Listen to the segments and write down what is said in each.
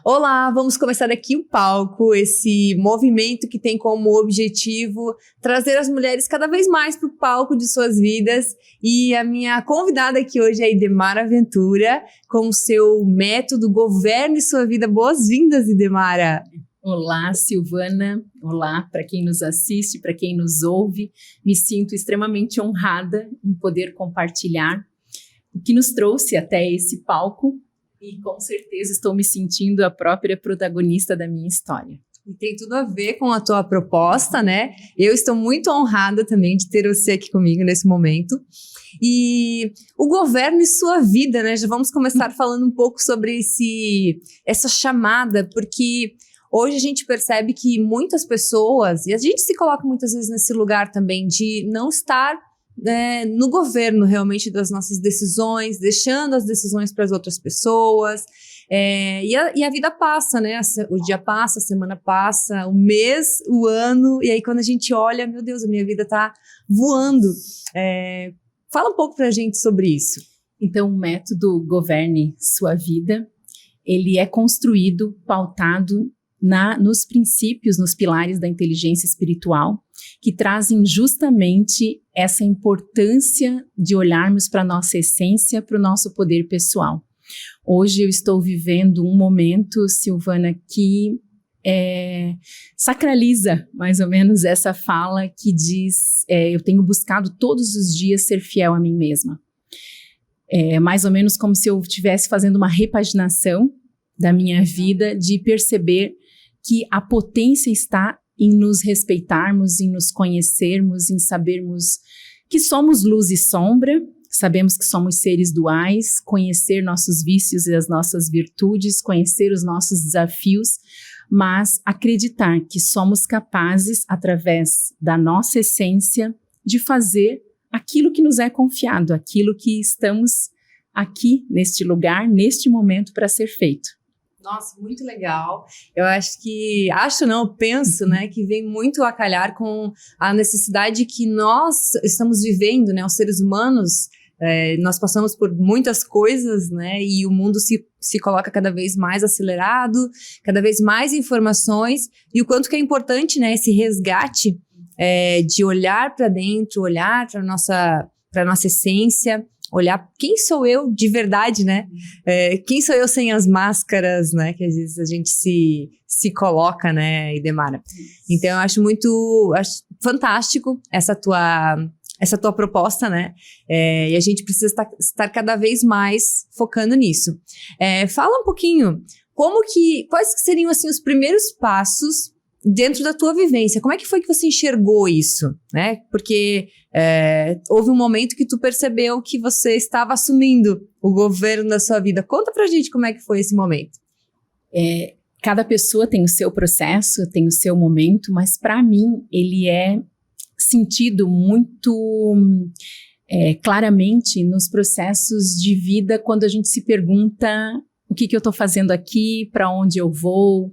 Olá, vamos começar aqui o Palco, esse movimento que tem como objetivo trazer as mulheres cada vez mais para o palco de suas vidas. E a minha convidada aqui hoje é a Idemara Ventura, com o seu método Governe Sua Vida. Boas-vindas, Idemara! Olá, Silvana. Olá para quem nos assiste, para quem nos ouve. Me sinto extremamente honrada em poder compartilhar o que nos trouxe até esse palco. E com certeza estou me sentindo a própria protagonista da minha história. E tem tudo a ver com a tua proposta, né? Eu estou muito honrada também de ter você aqui comigo nesse momento. E o Governe Sua Vida, né? Já vamos começar falando um pouco sobre essa chamada, porque hoje a gente percebe que muitas pessoas, e a gente se coloca muitas vezes nesse lugar também de não estar no governo realmente das nossas decisões, deixando as decisões para as outras pessoas, e a vida passa, né? O dia passa, a semana passa, o mês, o ano, e aí quando a gente olha, meu Deus, a minha vida tá voando. Fala um pouco pra gente sobre isso. Então, o método Governe Sua Vida, ele é construído, pautado nos princípios, nos pilares da inteligência espiritual, que trazem justamente essa importância de olharmos para a nossa essência, para o nosso poder pessoal. Hoje eu estou vivendo um momento, Silvana, que sacraliza mais ou menos essa fala que diz, eu tenho buscado todos os dias ser fiel a mim mesma. Mais ou menos como se eu estivesse fazendo uma repaginação da minha vida, de perceber que a potência está em nos respeitarmos, em nos conhecermos, em sabermos que somos luz e sombra, sabemos que somos seres duais, conhecer nossos vícios e as nossas virtudes, conhecer os nossos desafios, mas acreditar que somos capazes, através da nossa essência, de fazer aquilo que nos é confiado, aquilo que estamos aqui, neste lugar, neste momento, para ser feito. Nossa, muito legal. Eu penso, né, que vem muito a calhar com a necessidade que nós estamos vivendo, né, os seres humanos, nós passamos por muitas coisas, né, e o mundo se coloca cada vez mais acelerado, cada vez mais informações, e o quanto que é importante, né, esse resgate de olhar para dentro, olhar para nossa essência, olhar quem sou eu de verdade, né? Quem sou eu sem as máscaras, né? Que às vezes a gente se coloca, né, Idemara? Então eu acho fantástico essa tua proposta, né? E a gente precisa estar cada vez mais focando nisso. Fala um pouquinho, quais seriam assim os primeiros passos dentro da tua vivência? Como é que foi que você enxergou isso, né? Porque houve um momento que tu percebeu que você estava assumindo o governo da sua vida. Conta pra gente como é que foi esse momento. Cada pessoa tem o seu processo, tem o seu momento, mas para mim ele é sentido muito claramente nos processos de vida, quando a gente se pergunta o que eu estou fazendo aqui, para onde eu vou,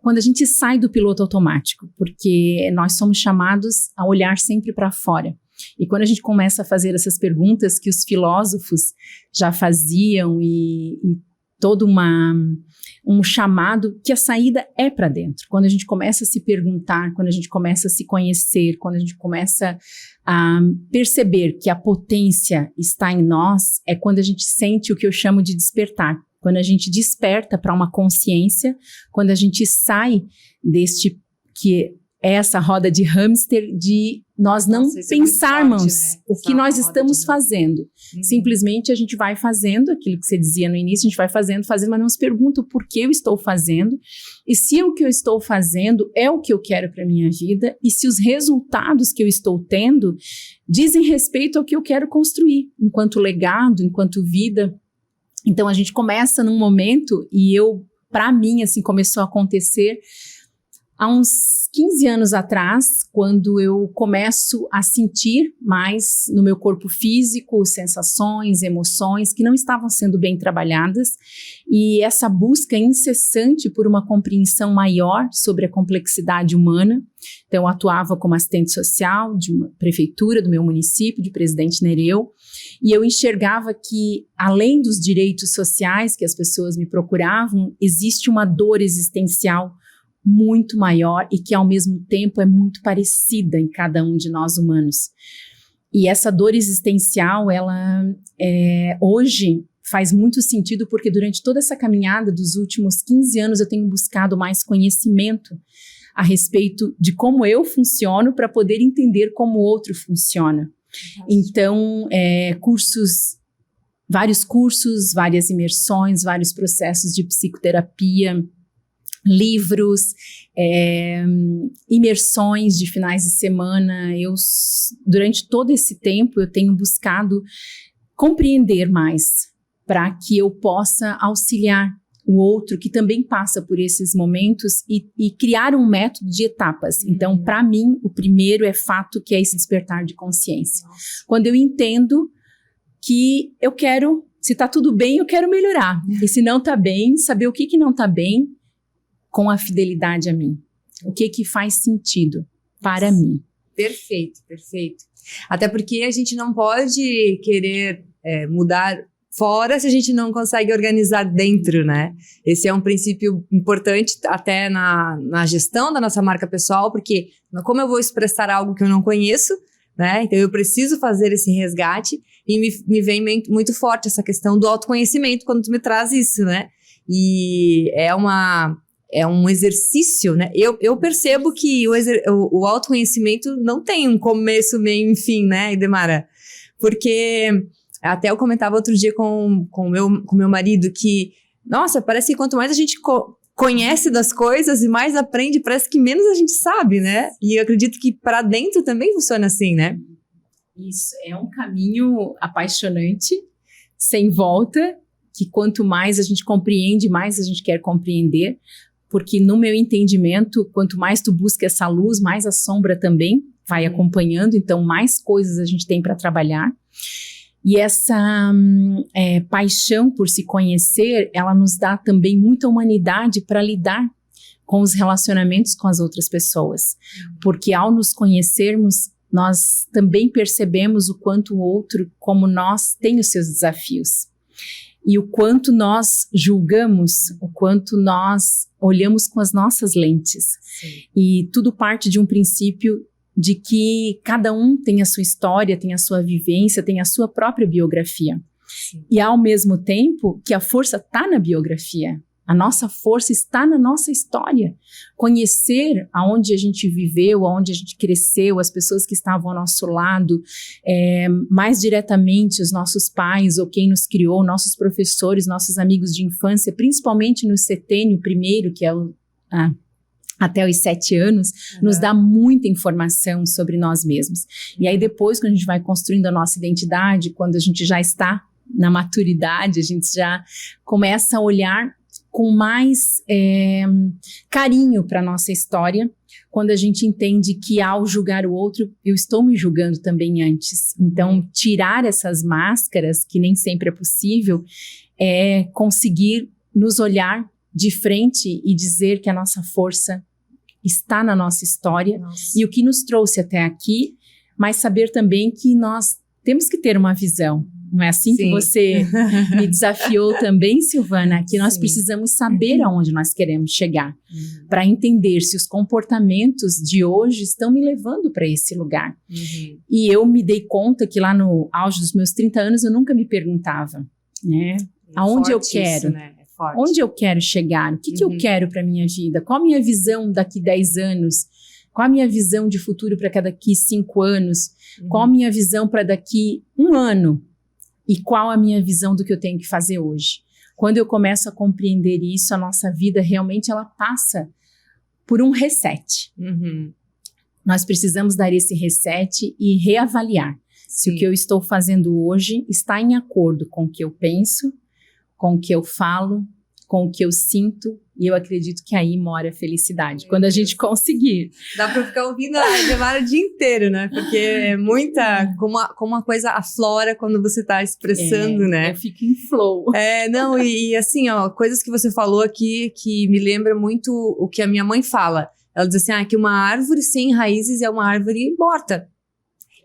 quando a gente sai do piloto automático, porque nós somos chamados a olhar sempre para fora. E quando a gente começa a fazer essas perguntas que os filósofos já faziam e todo um chamado, que a saída é para dentro. Quando a gente começa a se perguntar, quando a gente começa a se conhecer, quando a gente começa a perceber que a potência está em nós, é quando a gente sente o que eu chamo de despertar. Quando a gente desperta para uma consciência, quando a gente sai deste que é essa roda de hamster, de nós não pensarmos muito forte, né? O que nós estamos fazendo. Simplesmente a gente vai fazendo aquilo que você dizia no início, a gente vai fazendo, mas não se pergunta o porquê eu estou fazendo, e se o que eu estou fazendo é o que eu quero para a minha vida, e se os resultados que eu estou tendo dizem respeito ao que eu quero construir, enquanto legado, enquanto vida. Então a gente começa num momento, e para mim, assim, começou a acontecer Há uns 15 anos atrás, quando eu começo a sentir mais no meu corpo físico sensações, emoções que não estavam sendo bem trabalhadas, e essa busca incessante por uma compreensão maior sobre a complexidade humana. Então, eu atuava como assistente social de uma prefeitura do meu município, de Presidente Nereu, e eu enxergava que, além dos direitos sociais que as pessoas me procuravam, existe uma dor existencial muito maior e que, ao mesmo tempo, é muito parecida em cada um de nós humanos. E essa dor existencial, ela hoje faz muito sentido, porque durante toda essa caminhada dos últimos 15 anos eu tenho buscado mais conhecimento a respeito de como eu funciono para poder entender como o outro funciona. Então, vários cursos, várias imersões, vários processos de psicoterapia, livros, imersões de finais de semana. Durante todo esse tempo, eu tenho buscado compreender mais para que eu possa auxiliar o outro que também passa por esses momentos e criar um método de etapas. Então, para mim, o primeiro é fato que é esse despertar de consciência. Nossa. Quando eu entendo que eu quero, se está tudo bem, eu quero melhorar. E se não está bem, saber o que não está bem com a fidelidade a mim. O que faz sentido para mim. Perfeito, perfeito. Até porque a gente não pode querer mudar fora se a gente não consegue organizar dentro, né? Esse é um princípio importante até na gestão da nossa marca pessoal, porque como eu vou expressar algo que eu não conheço, né? Então eu preciso fazer esse resgate e me vem muito forte essa questão do autoconhecimento quando tu me traz isso, né? E é um exercício, né? Eu percebo que o autoconhecimento não tem um começo, meio e fim, né, Idemara? Porque até eu comentava outro dia com meu marido que, nossa, parece que quanto mais a gente conhece das coisas e mais aprende, parece que menos a gente sabe, né? E eu acredito que para dentro também funciona assim, né? Isso, é um caminho apaixonante, sem volta, que quanto mais a gente compreende, mais a gente quer compreender, porque no meu entendimento, quanto mais tu busca essa luz, mais a sombra também vai acompanhando, então mais coisas a gente tem para trabalhar. E essa paixão por se conhecer, ela nos dá também muita humanidade para lidar com os relacionamentos com as outras pessoas. Porque ao nos conhecermos, nós também percebemos o quanto o outro, como nós, tem os seus desafios. E o quanto nós julgamos, o quanto nós olhamos com as nossas lentes. Sim. E tudo parte de um princípio de que cada um tem a sua história, tem a sua vivência, tem a sua própria biografia. Sim. E ao mesmo tempo que a força está na biografia, a nossa força está na nossa história. Conhecer aonde a gente viveu, aonde a gente cresceu, as pessoas que estavam ao nosso lado, mais diretamente os nossos pais ou quem nos criou, nossos professores, nossos amigos de infância, principalmente no setênio primeiro, que é até os 7 anos, nos dá muita informação sobre nós mesmos. E aí depois, quando a gente vai construindo a nossa identidade, quando a gente já está na maturidade, a gente já começa a olhar com mais carinho para a nossa história, quando a gente entende que ao julgar o outro, eu estou me julgando também antes. Então, tirar essas máscaras, que nem sempre é possível, é conseguir nos olhar de frente e dizer que a nossa força está na nossa história. Nossa. E o que nos trouxe até aqui, mas saber também que nós temos que ter uma visão. Não é assim? Sim. Que você me desafiou também, Silvana, que nós precisamos saber aonde nós queremos chegar, para entender se os comportamentos de hoje estão me levando para esse lugar. E eu me dei conta que lá no auge dos meus 30 anos eu nunca me perguntava, né? Aonde eu quero? Isso, né? Onde eu quero chegar? O que eu quero para a minha vida? Qual a minha visão daqui 10 anos? Qual a minha visão de futuro para daqui 5 anos? Qual a minha visão para daqui 1 ano? E qual a minha visão do que eu tenho que fazer hoje? Quando eu começo a compreender isso, a nossa vida realmente ela passa por um reset. Nós precisamos dar esse reset e reavaliar se o que eu estou fazendo hoje está em acordo com o que eu penso, com o que eu falo, com o que eu sinto E eu acredito que aí mora a felicidade, quando a gente conseguir. Dá pra ficar ouvindo a Demara o dia inteiro, né? Porque é muita... Como a coisa aflora quando você tá expressando, né? Eu fico em flow. Não, e assim, ó, coisas que você falou aqui que me lembra muito o que a minha mãe fala. Ela diz assim, que uma árvore sem raízes é uma árvore morta.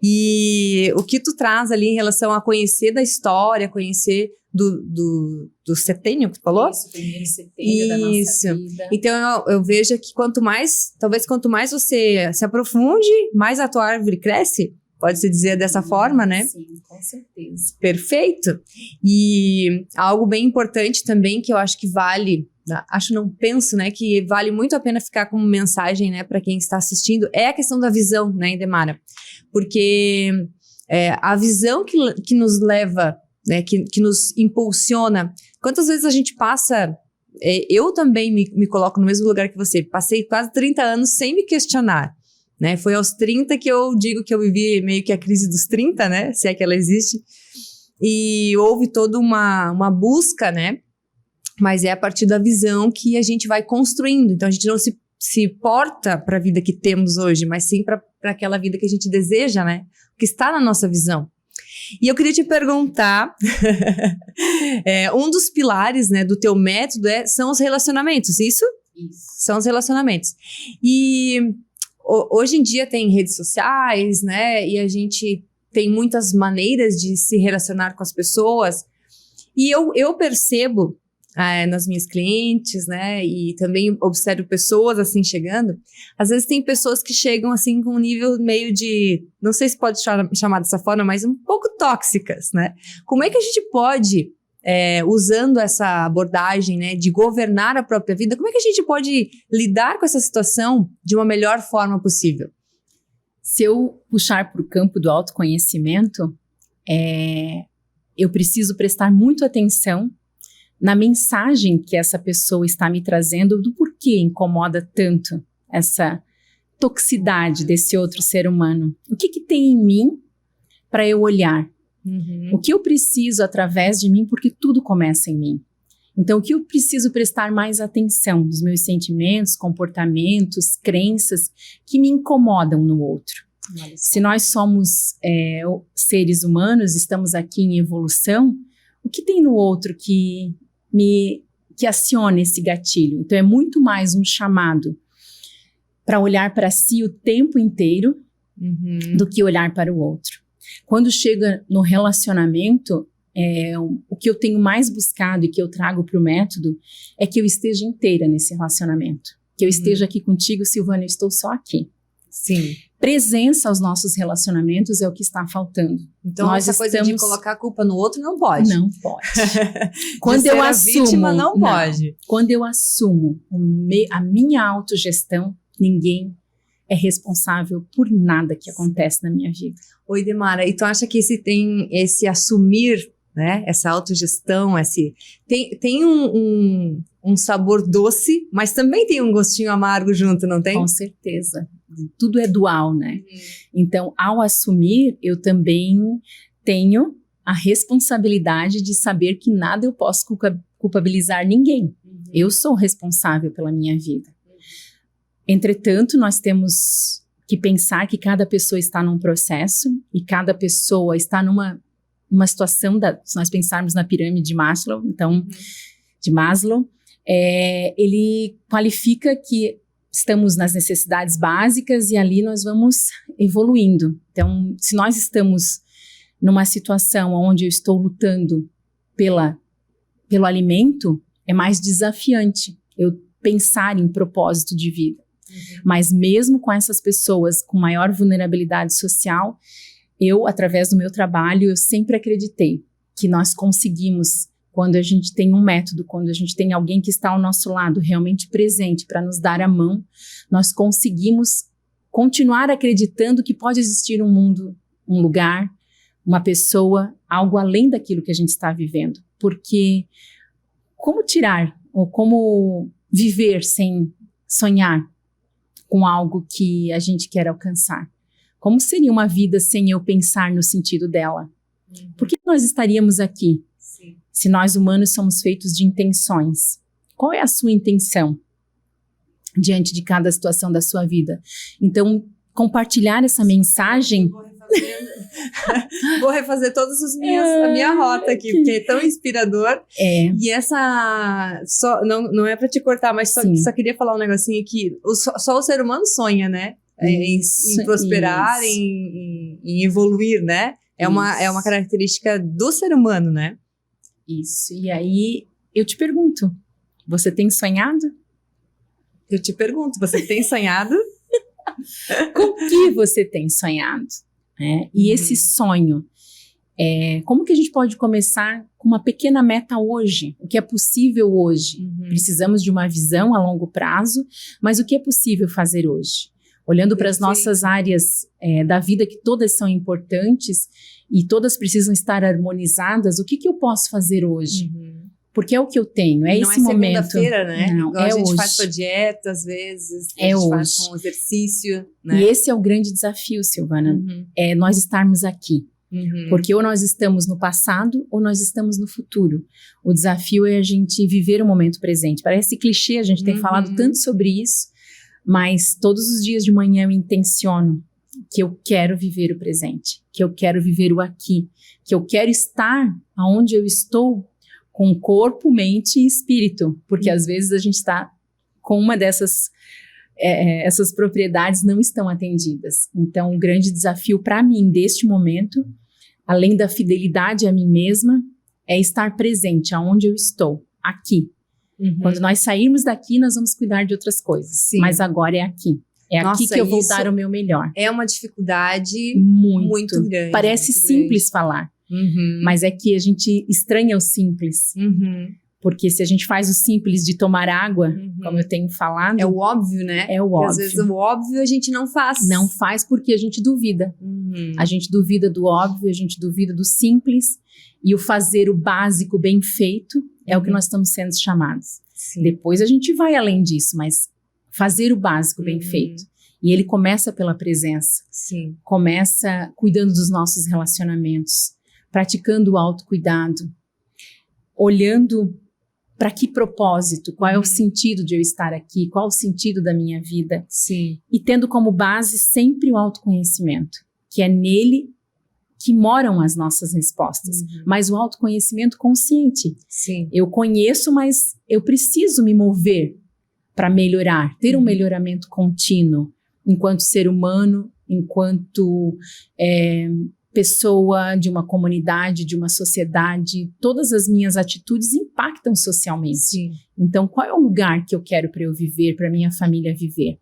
E o que tu traz ali em relação a conhecer da história, conhecer do setênio que tu falou? Isso, primeiro setênio da nossa vida. Então eu vejo que quanto mais você se aprofunde, mais a tua árvore cresce. Pode-se dizer dessa forma, né? Sim, com certeza. Perfeito. E algo bem importante também que eu acho que vale, penso, né, que vale muito a pena ficar como mensagem, né, para quem está assistindo, é a questão da visão, né, Indemara? Porque a visão que nos leva, né, que nos impulsiona. Quantas vezes a gente passa... eu também me coloco no mesmo lugar que você. Passei quase 30 anos sem me questionar. Né? Foi aos 30 que eu digo que eu vivi meio que a crise dos 30, né? Se é que ela existe. E houve toda uma busca, né? Mas é a partir da visão que a gente vai construindo. Então a gente não se porta para a vida que temos hoje, mas sim para aquela vida que a gente deseja, né? Que está na nossa visão. E eu queria te perguntar, um dos pilares, né, do teu método são os relacionamentos, isso? Isso. São os relacionamentos. E hoje em dia tem redes sociais, né, e a gente tem muitas maneiras de se relacionar com as pessoas. E eu percebo nas minhas clientes, né, e também observo pessoas assim chegando, às vezes tem pessoas que chegam assim com um nível meio de, não sei se pode chamar dessa forma, mas um pouco tóxicas, né? Como é que a gente pode, usando essa abordagem, né, de governar a própria vida, como é que a gente pode lidar com essa situação de uma melhor forma possível? Se eu puxar para o campo do autoconhecimento, eu preciso prestar muito atenção na mensagem que essa pessoa está me trazendo, do porquê incomoda tanto essa toxicidade desse outro ser humano. O que tem em mim para eu olhar? Uhum. O que eu preciso através de mim, porque tudo começa em mim. Então, o que eu preciso prestar mais atenção nos meus sentimentos, comportamentos, crenças que me incomodam no outro. Se nós somos seres humanos, estamos aqui em evolução, o que tem no outro que aciona esse gatilho? Então é muito mais um chamado para olhar para si o tempo inteiro do que olhar para o outro. Quando chega no relacionamento, o que eu tenho mais buscado e que eu trago para o método é que eu esteja inteira nesse relacionamento. Que eu esteja aqui contigo, Silvana, eu estou só aqui. Sim. Presença aos nossos relacionamentos é o que está faltando. Então, essa coisa de colocar a culpa no outro não pode. Não pode. Quando eu assumo, vítima, não pode. Quando eu assumo a minha autogestão, ninguém é responsável por nada que acontece na minha vida. Oi, Demara, e tu acha que esse assumir, né, essa autogestão, tem um sabor doce, mas também tem um gostinho amargo junto, não tem? Com certeza. Tudo é dual, né? Então, ao assumir, eu também tenho a responsabilidade de saber que nada eu posso culpabilizar ninguém. Eu sou responsável pela minha vida. Entretanto, nós temos que pensar que cada pessoa está num processo e cada pessoa está numa situação, se nós pensarmos na pirâmide de Maslow, ele qualifica que estamos nas necessidades básicas e ali nós vamos evoluindo. Então, se nós estamos numa situação onde eu estou lutando pelo alimento, é mais desafiante eu pensar em propósito de vida. Mas mesmo com essas pessoas com maior vulnerabilidade social, eu, através do meu trabalho, eu sempre acreditei que nós conseguimos, quando a gente tem um método, quando a gente tem alguém que está ao nosso lado, realmente presente para nos dar a mão, nós conseguimos continuar acreditando que pode existir um mundo, um lugar, uma pessoa, algo além daquilo que a gente está vivendo. Porque como tirar, ou como viver sem sonhar com algo que a gente quer alcançar? Como seria uma vida sem eu pensar no sentido dela? Por que nós estaríamos aqui? Se nós humanos somos feitos de intenções? Qual é a sua intenção diante de cada situação da sua vida? Então, compartilhar essa mensagem... Vou refazer todas a minha rota aqui, porque é tão inspirador. E essa... não é pra te cortar, mas só queria falar um negocinho aqui. Só o ser humano sonha, né? Em prosperar, em evoluir, né? É uma característica do ser humano, né? Isso. E aí, eu te pergunto, você tem sonhado? Eu te pergunto, você tem sonhado? Com o que você tem sonhado? E esse sonho, como que a gente pode começar com uma pequena meta hoje? O que é possível hoje? Precisamos de uma visão a longo prazo, mas o que é possível fazer hoje? Olhando para as nossas áreas da vida, que todas são importantes e todas precisam estar harmonizadas, o que eu posso fazer hoje? Porque é o que eu tenho, esse momento. Não é segunda-feira, né? Não, igual a gente hoje. Faz com a dieta, às vezes. A gente hoje. Faz com exercício, né? E esse é o grande desafio, Silvana. É nós estarmos aqui. Porque ou nós estamos no passado ou nós estamos no futuro. O desafio é a gente viver o momento presente. Parece clichê, a gente tem falado tanto sobre isso, mas todos os dias de manhã eu intenciono que eu quero viver o presente, que eu quero viver o aqui, que eu quero estar aonde eu estou com corpo, mente e espírito, porque às vezes a gente está com uma dessas, essas propriedades não estão atendidas. Então, o grande desafio para mim, deste momento, além da fidelidade a mim mesma, é estar presente aonde eu estou, aqui. Quando nós sairmos daqui, nós vamos cuidar de outras coisas, mas agora é aqui. Aqui que eu vou dar o meu melhor. É uma dificuldade muito grande. Parece muito simples falar. Mas é que a gente estranha o simples. Porque se a gente faz o simples de tomar água, como eu tenho falado... É o óbvio, né? É o óbvio. Às vezes o óbvio a gente não faz. Não faz porque a gente duvida. A gente duvida do óbvio, a gente duvida do simples. E o fazer o básico bem feito é o que nós estamos sendo chamados. Sim. Depois a gente vai além disso, mas fazer o básico bem feito. E ele começa pela presença. Sim. Começa cuidando dos nossos relacionamentos. Praticando o autocuidado, olhando para que propósito, qual é o sentido de eu estar aqui, qual o sentido da minha vida. Sim. E tendo como base sempre o autoconhecimento, que é nele que moram as nossas respostas, mas o autoconhecimento consciente. Sim. Eu conheço, mas eu preciso me mover para melhorar, ter um melhoramento contínuo, enquanto ser humano, enquanto... pessoa de uma comunidade, de uma sociedade, todas as minhas atitudes impactam socialmente. Sim. Então, qual é o lugar que eu quero para eu viver, para minha família viver?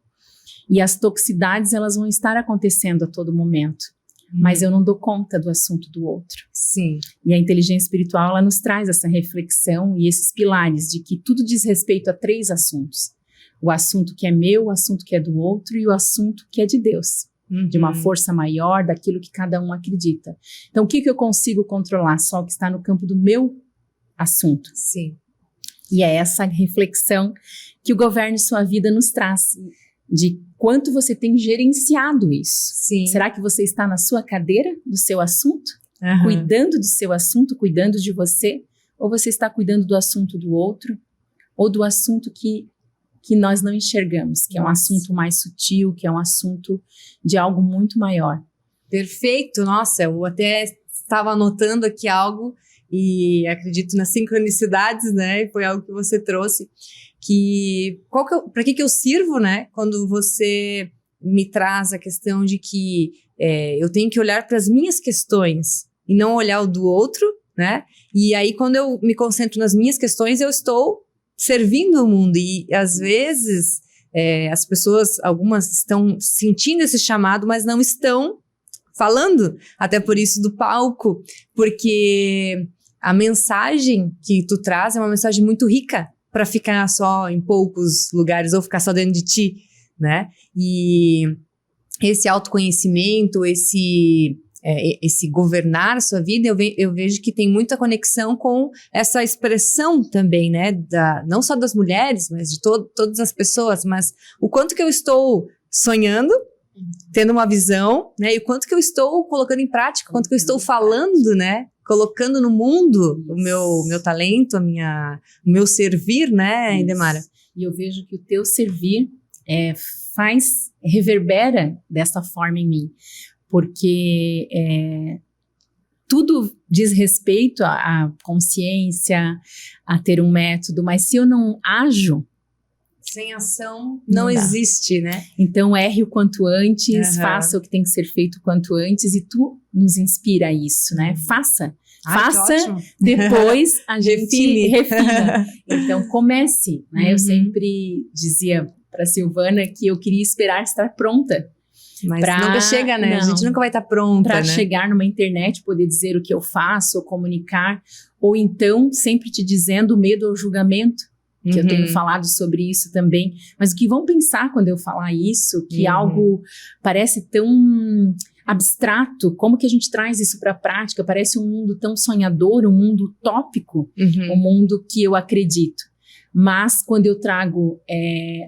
E as toxicidades, elas vão estar acontecendo a todo momento, mas eu não dou conta do assunto do outro. Sim. E a inteligência espiritual, ela nos traz essa reflexão e esses pilares de que tudo diz respeito a 3 assuntos. O assunto que é meu, o assunto que é do outro e o assunto que é de Deus. De uma força maior, daquilo que cada um acredita. Então, o que eu consigo controlar? Só o que está no campo do meu assunto. Sim. E é essa reflexão que o Governe Sua Vida nos traz, de quanto você tem gerenciado isso. Sim. Será que você está na sua cadeira do seu assunto? Cuidando do seu assunto, cuidando de você? Ou você está cuidando do assunto do outro? Ou do assunto que nós não enxergamos, que é um assunto mais sutil, que é um assunto de algo muito maior. Perfeito, nossa, eu até estava anotando aqui algo e acredito nas sincronicidades, né, foi algo que você trouxe, que para que eu sirvo, né, quando você me traz a questão de que eu tenho que olhar para as minhas questões e não olhar o do outro, né, e aí quando eu me concentro nas minhas questões, eu estou servindo o mundo e às vezes as pessoas, algumas estão sentindo esse chamado, mas não estão falando, até por isso do palco, porque a mensagem que tu traz é uma mensagem muito rica para ficar só em poucos lugares ou ficar só dentro de ti, né? E esse autoconhecimento, esse governar a sua vida, eu vejo que tem muita conexão com essa expressão também, né, não só das mulheres, mas de todas as pessoas, mas o quanto que eu estou sonhando, tendo uma visão, né, e o quanto que eu estou colocando em prática, o quanto que eu estou falando, né, colocando no mundo o meu talento, o meu servir, né, Idemara? E eu vejo que o teu servir reverbera dessa forma em mim, porque tudo diz respeito à consciência, a ter um método, mas se eu não ajo, sem ação não existe, né? Então erre o quanto antes, faça o que tem que ser feito o quanto antes, e tu nos inspira a isso, né? Faça, depois a gente refina. Então comece, né? Eu sempre dizia para Silvana que eu queria esperar estar pronta. Mas nunca chega, né? A gente nunca vai estar pronta, para chegar numa internet, poder dizer o que eu faço, ou comunicar, ou então sempre te dizendo o medo ao julgamento, que eu tenho falado sobre isso também. Mas o que vão pensar quando eu falar isso, que algo parece tão abstrato, como que a gente traz isso para a prática? Parece um mundo tão sonhador, um mundo utópico, um mundo que eu acredito. Mas quando eu trago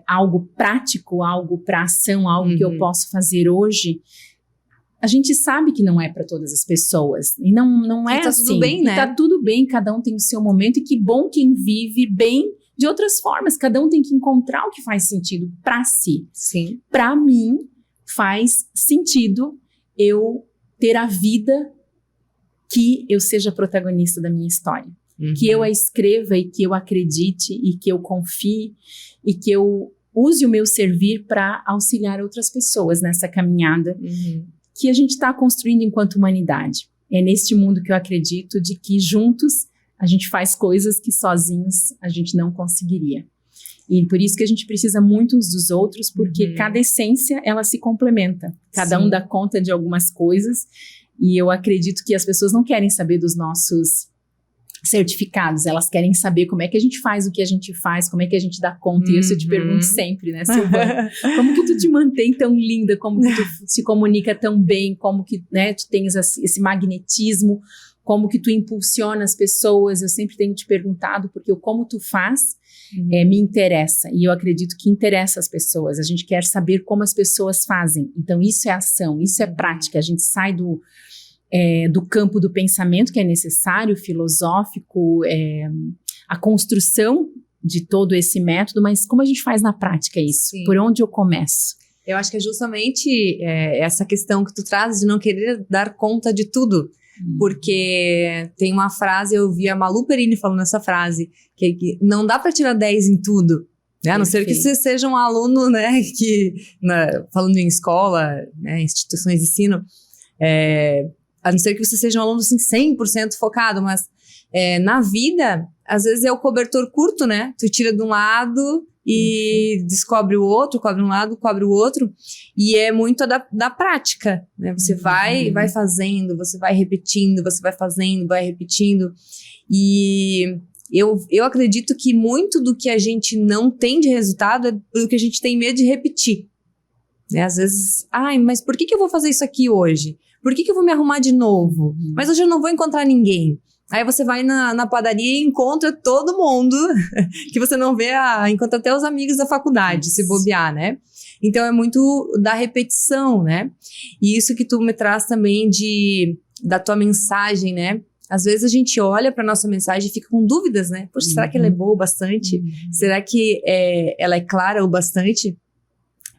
algo prático, algo para ação, algo que eu posso fazer hoje, a gente sabe que não é para todas as pessoas. E não é assim. Tudo bem, né? E tá tudo bem, cada um tem o seu momento. E que bom quem vive bem de outras formas. Cada um tem que encontrar o que faz sentido para si. Sim. Para mim, faz sentido eu ter a vida que eu seja protagonista da minha história. Que eu a escreva e que eu acredite e que eu confie e que eu use o meu servir para auxiliar outras pessoas nessa caminhada que a gente está construindo enquanto humanidade. É neste mundo que eu acredito de que juntos a gente faz coisas que sozinhos a gente não conseguiria. E por isso que a gente precisa muito uns dos outros, porque cada essência, ela se complementa. Cada um dá conta de algumas coisas e eu acredito que as pessoas não querem saber dos nossos certificados, elas querem saber como é que a gente faz o que a gente faz, como é que a gente dá conta, e isso eu te pergunto sempre, né, Silvana? Como que tu te mantém tão linda, como que tu se comunica tão bem, como que, né, tu tens esse magnetismo, como que tu impulsiona as pessoas, eu sempre tenho te perguntado, porque o como tu faz me interessa, e eu acredito que interessa as pessoas, a gente quer saber como as pessoas fazem, então isso é ação, isso é prática, a gente sai do campo do pensamento que é necessário, filosófico, a construção de todo esse método, mas como a gente faz na prática isso? Sim. Por onde eu começo? Eu acho que é justamente essa questão que tu traz de não querer dar conta de tudo, porque tem uma frase, eu vi a Malu Perini falando essa frase, que não dá para tirar 10 em tudo, né? A não ser que você seja um aluno, né, falando em escola, né, instituições de ensino, a não ser que você seja um aluno assim, 100% focado, mas na vida, às vezes é o cobertor curto, né? Tu tira de um lado e descobre o outro, cobre um lado, cobre o outro, e é muito da prática, né? Você vai fazendo, você vai repetindo, você vai fazendo, vai repetindo, e eu acredito que muito do que a gente não tem de resultado é do que a gente tem medo de repetir, né? Às vezes, mas por que eu vou fazer isso aqui hoje? Por que eu vou me arrumar de novo? Mas hoje eu não vou encontrar ninguém. Aí você vai na padaria e encontra todo mundo que você não vê, encontra até os amigos da faculdade, se bobear, né? Então é muito da repetição, né? E isso que tu me traz também da tua mensagem, né? Às vezes a gente olha para nossa mensagem e fica com dúvidas, né? Poxa, será que ela é boa o bastante? Será que ela é clara o bastante?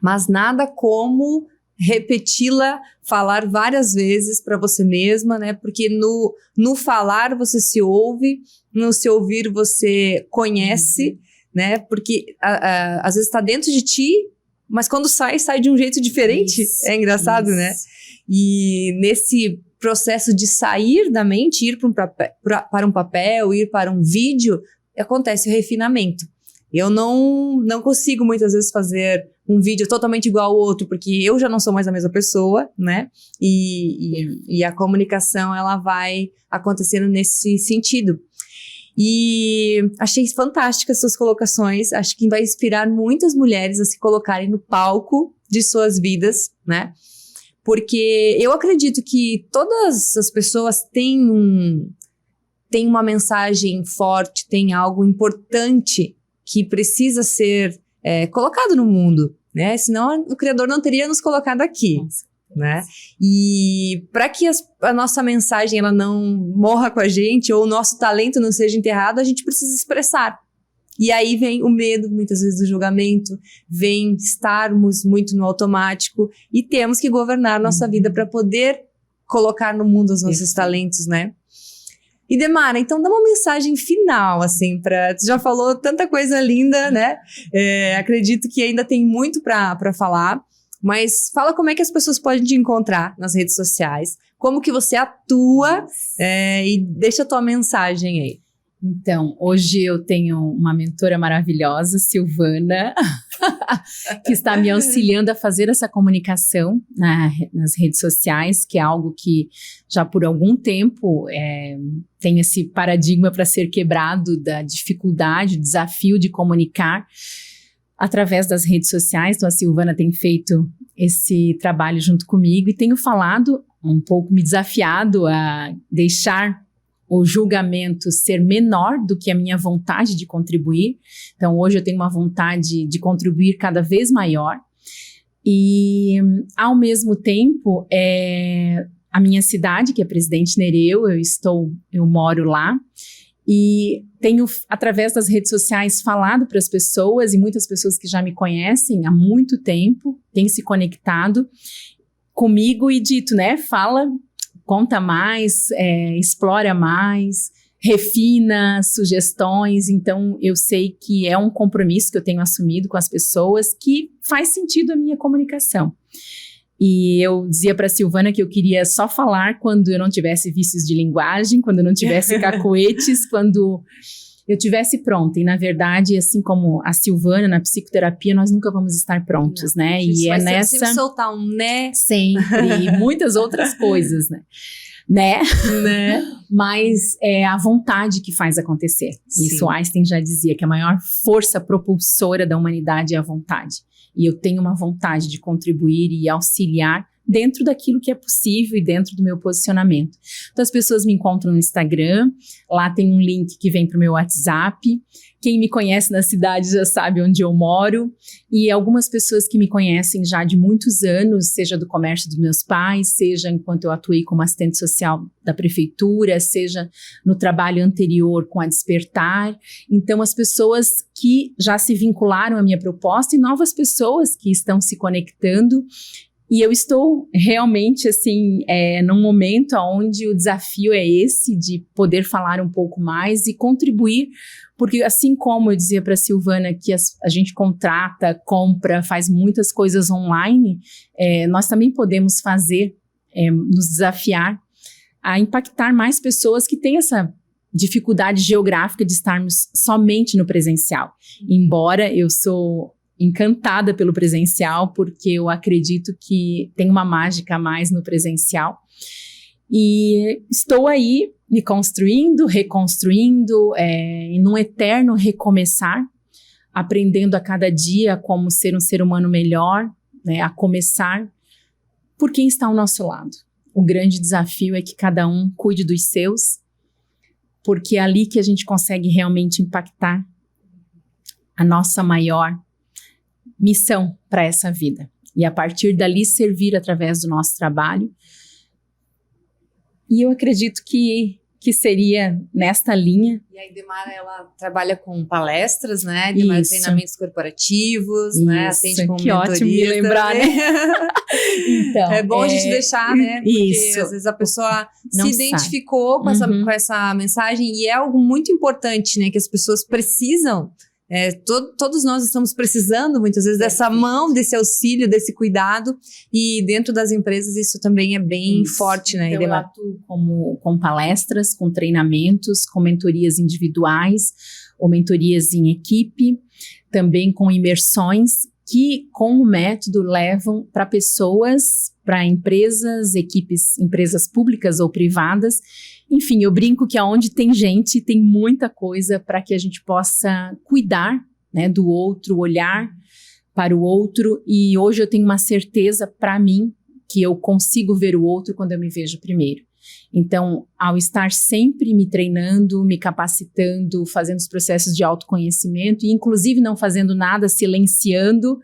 Mas nada como repeti-la, falar várias vezes para você mesma, né? Porque no falar você se ouve, no se ouvir você conhece, né? Porque às vezes está dentro de ti, mas quando sai de um jeito diferente. É engraçado, né? E nesse processo de sair da mente, ir para um papel, ir para um vídeo, acontece o refinamento. Eu não consigo muitas vezes fazer um vídeo totalmente igual ao outro, porque eu já não sou mais a mesma pessoa, né? E a comunicação, ela vai acontecendo nesse sentido. E achei fantásticas suas colocações, acho que vai inspirar muitas mulheres a se colocarem no palco de suas vidas, né? Porque eu acredito que todas as pessoas têm uma mensagem forte, têm algo importante que precisa ser colocado no mundo, né? Senão o Criador não teria nos colocado aqui, né? E para que a nossa mensagem ela não morra com a gente ou o nosso talento não seja enterrado, a gente precisa expressar. E aí vem o medo, muitas vezes, do julgamento, vem estarmos muito no automático e temos que governar nossa vida para poder colocar no mundo os nossos talentos, né? E Demara, então dá uma mensagem final, assim, tu já falou tanta coisa linda, né? Acredito que ainda tem muito para falar, mas fala como é que as pessoas podem te encontrar nas redes sociais, como que você atua e deixa a tua mensagem aí. Então, hoje eu tenho uma mentora maravilhosa, Silvana, que está me auxiliando a fazer essa comunicação nas redes sociais, que é algo que já por algum tempo tem esse paradigma para ser quebrado da dificuldade, desafio de comunicar através das redes sociais. Então, a Silvana tem feito esse trabalho junto comigo e tenho falado um pouco, me desafiado a deixar o julgamento ser menor do que a minha vontade de contribuir. Então, hoje eu tenho uma vontade de contribuir cada vez maior. E, ao mesmo tempo, a minha cidade, que é Presidente Nereu, eu moro lá. E tenho, através das redes sociais, falado para as pessoas, e muitas pessoas que já me conhecem há muito tempo, têm se conectado comigo e dito, né, conta mais, explora mais, refina sugestões. Então, eu sei que é um compromisso que eu tenho assumido com as pessoas que faz sentido a minha comunicação. E eu dizia para a Silvana que eu queria só falar quando eu não tivesse vícios de linguagem, quando eu não tivesse cacoetes, quando eu tivesse pronta. E, na verdade, assim como a Silvana, na psicoterapia, nós nunca vamos estar prontos, né? E é nessa... Sempre soltar um né. Sempre. E muitas outras coisas, né? Né? Mas é a vontade que faz acontecer. Sim. Isso Einstein já dizia, que a maior força propulsora da humanidade é a vontade. E eu tenho uma vontade de contribuir e auxiliar dentro daquilo que é possível e dentro do meu posicionamento. Então, as pessoas me encontram no Instagram, lá tem um link que vem para o meu WhatsApp. Quem me conhece na cidade já sabe onde eu moro. E algumas pessoas que me conhecem já de muitos anos, seja do comércio dos meus pais, seja enquanto eu atuei como assistente social da prefeitura, seja no trabalho anterior com a Despertar. Então, as pessoas que já se vincularam à minha proposta e novas pessoas que estão se conectando. E eu estou realmente, assim, num momento onde o desafio é esse, de poder falar um pouco mais e contribuir, porque assim como eu dizia para a Silvana que a gente contrata, compra, faz muitas coisas online, nós também podemos fazer, nos desafiar a impactar mais pessoas que têm essa dificuldade geográfica de estarmos somente no presencial. Embora eu sou encantada pelo presencial, porque eu acredito que tem uma mágica a mais no presencial. E estou aí me construindo, reconstruindo, em um eterno recomeçar, aprendendo a cada dia como ser um ser humano melhor, né, a começar por quem está ao nosso lado. O grande desafio é que cada um cuide dos seus, porque é ali que a gente consegue realmente impactar a nossa maior missão para essa vida. E a partir dali servir através do nosso trabalho. E eu acredito que seria nesta linha. E a Demara, ela trabalha com palestras, né? Treinamentos corporativos, isso, né? Atende com que ótimo me lembrar, né? Então, é bom a gente deixar, né? Porque isso. Às vezes a pessoa não se identificou com essa mensagem e é algo muito importante, né? Que as pessoas precisam. Todos nós estamos precisando muitas vezes dessa mão, desse auxílio, desse cuidado, e dentro das empresas isso também é bem forte, né? Então, eu atuo com palestras, com treinamentos, com mentorias individuais ou mentorias em equipe, também com imersões que com o método levam para pessoas, para empresas, empresas públicas ou privadas. Enfim, eu brinco que aonde tem gente, tem muita coisa para que a gente possa cuidar, né, do outro, olhar para o outro. E hoje eu tenho uma certeza para mim que eu consigo ver o outro quando eu me vejo primeiro. Então, ao estar sempre me treinando, me capacitando, fazendo os processos de autoconhecimento, e inclusive não fazendo nada, silenciando,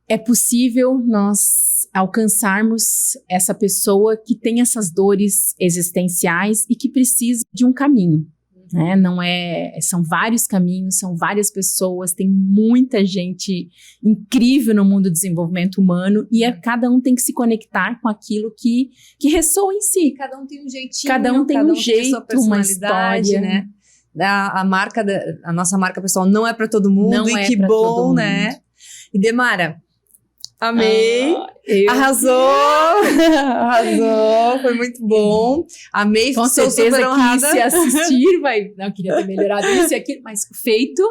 é possível nós alcançarmos essa pessoa que tem essas dores existenciais e que precisa de um caminho. Né? Não é, são vários caminhos, são várias pessoas, tem muita gente incrível no mundo do desenvolvimento humano e cada um tem que se conectar com aquilo que ressoa em si. Cada um tem um jeitinho, cada um tem um jeito, uma história, né? A nossa marca pessoal não é para todo mundo, não e é que bom, né? E Demara, amei, arrasou, foi muito bom, amei, com sou certeza super honrada. que se assistir não queria ter melhorado isso e aquilo, mas feito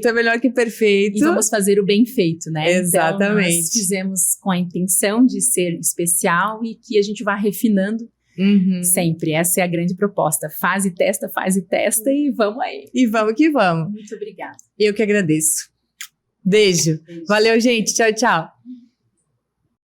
é melhor que perfeito. E vamos fazer o bem feito, né? Exatamente. Então, nós fizemos com a intenção de ser especial e que a gente vá refinando sempre. Essa é a grande proposta. Faz e testa e vamos aí. E vamos que vamos. Muito obrigada. Eu que agradeço. Beijo. Valeu, gente. Tchau, tchau.